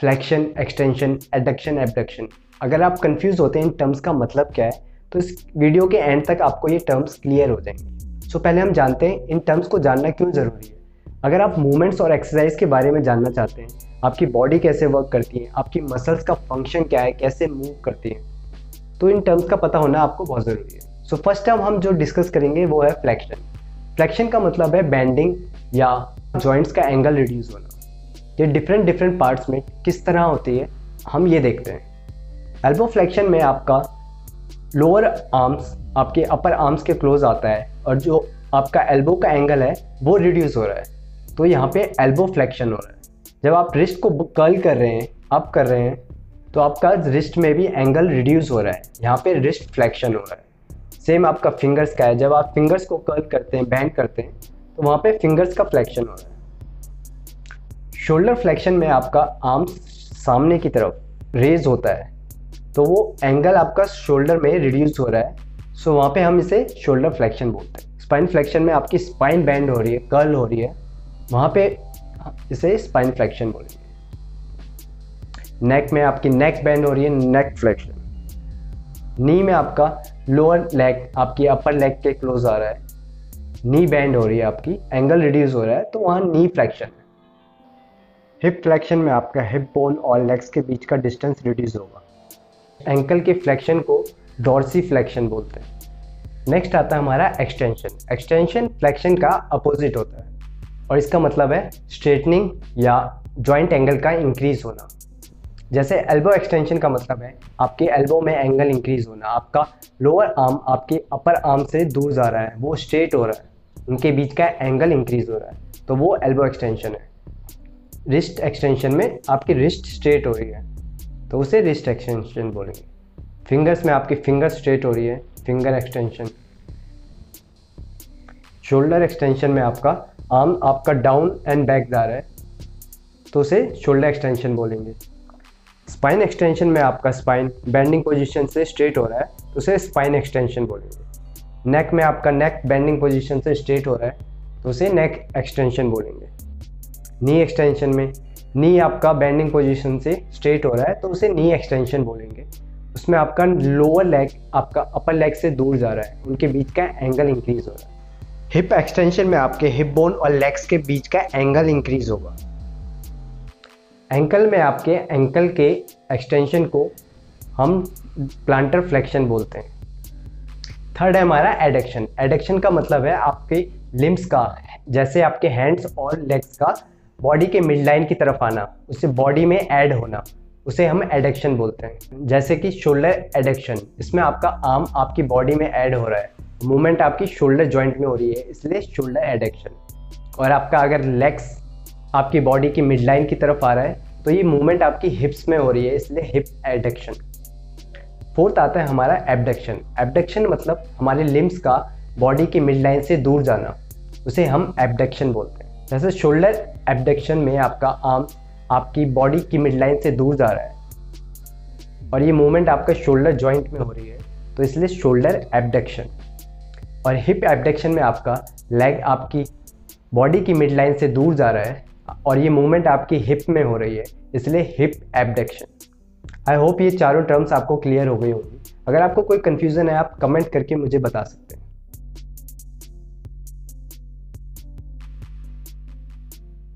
Flexion, extension, adduction, abduction. अगर आप confuse होते हैं इन टर्म्स का मतलब क्या है तो इस वीडियो के एंड तक आपको ये टर्म्स क्लियर हो जाएंगे। सो पहले हम जानते हैं इन टर्म्स को जानना क्यों ज़रूरी है। अगर आप मूवमेंट्स और एक्सरसाइज के बारे में जानना चाहते हैं, आपकी बॉडी कैसे वर्क करती है, आपकी मसल्स का फंक्शन क्या है, कैसे मूव करती है, तो इन टर्म्स का पता होना आपको बहुत ज़रूरी है। सो फर्स्ट टर्म हम जो डिस्कस करेंगे वो है फ्लेक्शन। फ्लेक्शन का मतलब है बेंडिंग या जॉइंट्स का एंगल रिड्यूस होना। ये डिफरेंट पार्ट्स में किस तरह होती है हम ये देखते हैं। एल्बो फ्लेक्शन में आपका लोअर आर्म्स आपके अपर आर्म्स के क्लोज आता है और जो आपका एल्बो का एंगल है वो रिड्यूस हो रहा है, तो यहाँ पे एल्बो फ्लेक्शन हो रहा है। जब आप रिस्ट को कर्ल कर रहे हैं, अप कर रहे हैं, तो आपका रिस्ट में भी एंगल रिड्यूस हो रहा है, यहाँ पे रिस्ट फ्लेक्शन हो रहा है। सेम आपका फिंगर्स का है, जब आप फिंगर्स को कर्ल करते हैं, बेंड करते हैं, तो वहाँ पे फिंगर्स का फ्लेक्शन हो रहा है। शोल्डर फ्लेक्शन में आपका आर्म सामने की तरफ रेज होता है, तो वो एंगल आपका शोल्डर में रिड्यूस हो रहा है, सो वहाँ पे हम इसे शोल्डर फ्लेक्शन बोलते हैं। स्पाइन फ्लेक्शन में आपकी स्पाइन बेंड हो रही है, कर्ल हो रही है, वहाँ पे इसे स्पाइन फ्लेक्शन बोलेंगे। नेक में आपकी नेक बेंड हो रही है, नेक फ्लेक्शन। नी में आपका लोअर लेग आपकी अपर लेग के क्लोज आ रहा है, नी बेंड हो रही है, आपकी एंगल रिड्यूस हो रहा है, तो वहाँ नी फ्लेक्शन है। हिप फ्लेक्शन में आपका हिप बोन और लेग्स के बीच का डिस्टेंस रिड्यूस होगा। एंकल के फ्लेक्शन को डॉर्सी फ्लेक्शन बोलते हैं। नेक्स्ट आता है हमारा एक्सटेंशन। एक्सटेंशन फ्लेक्शन का अपोजिट होता है और इसका मतलब है स्ट्रेटनिंग या जॉइंट एंगल का इंक्रीज होना। जैसे एल्बो एक्सटेंशन का मतलब है आपके एल्बो में एंगल इंक्रीज होना, आपका लोअर आर्म आपके अपर आर्म से दूर जा रहा है, वो स्ट्रेट हो रहा है, उनके बीच का एंगल इंक्रीज हो रहा है, तो वो एल्बो एक्सटेंशन है। रिस्ट एक्सटेंशन में आपकी रिस्ट स्ट्रेट हो रही है, तो उसे रिस्ट एक्सटेंशन बोलेंगे। फिंगर्स में आपकी फिंगर स्ट्रेट हो रही है, फिंगर एक्सटेंशन। शोल्डर एक्सटेंशन में आपका आर्म आपका डाउन एंड बैक जा रहा है, तो उसे शोल्डर एक्सटेंशन बोलेंगे। स्पाइन एक्सटेंशन में आपका स्पाइन बेंडिंग पोजीशन से स्ट्रेट हो रहा है, तो उसे स्पाइन एक्सटेंशन बोलेंगे। नेक में आपका नेक बेंडिंग पोजीशन से स्ट्रेट हो रहा है, तो उसे नेक एक्सटेंशन बोलेंगे। नी एक्सटेंशन में नी आपका बेंडिंग पोजीशन से स्ट्रेट हो रहा है, तो उसे नी एक्सटेंशन बोलेंगे। उसमें आपका लोअर लेग आपका अपर लेग से दूर जा रहा है, उनके बीच का एंगल इंक्रीज हो रहा है। हिप एक्सटेंशन में आपके हिप बोन और लेग्स के बीच का एंगल इंक्रीज होगा। एंकल में आपके एंकल के एक्सटेंशन को हम प्लांटर फ्लेक्शन बोलते हैं। थर्ड है हमारा एडक्शन। एडक्शन का मतलब है आपके लिम्स का, जैसे आपके हैंड्स और लेग्स का बॉडी के मिड लाइन की तरफ आना, उससे बॉडी में ऐड होना, उसे हम एडक्शन बोलते हैं। जैसे कि शोल्डर एडक्शन, इसमें आपका आर्म आपकी बॉडी में ऐड हो रहा है, मूवमेंट आपकी शोल्डर जॉइंट में हो रही है, इसलिए शोल्डर एडक्शन। और आपका अगर लेग्स आपकी बॉडी की मिड लाइन की तरफ आ रहा है, तो ये मूवमेंट आपकी हिप्स में हो रही है, इसलिए हिप एडक्शन। फोर्थ आता है हमारा एबडक्शन। एबडक्शन मतलब हमारे लिम्स का बॉडी की मिड लाइन से दूर जाना, उसे हम एबडक्शन बोलते हैं। जैसे शोल्डर एबडक्शन में आपका आर्म आपकी बॉडी की मिड लाइन से दूर जा रहा है और ये मूवमेंट आपका शोल्डर जॉइंट में हो रही है, तो इसलिए शोल्डर एबडक्शन। और हिप एबडक्शन में आपका लेग आपकी बॉडी की मिड लाइन से दूर जा रहा है और ये मूवमेंट आपकी हिप में हो रही है, इसलिए हिप एबडक्शन। आई होप ये चारों टर्म्स आपको क्लियर हो गई होंगी। अगर आपको कोई कन्फ्यूज़न है आप कमेंट करके मुझे बता सकते हैं।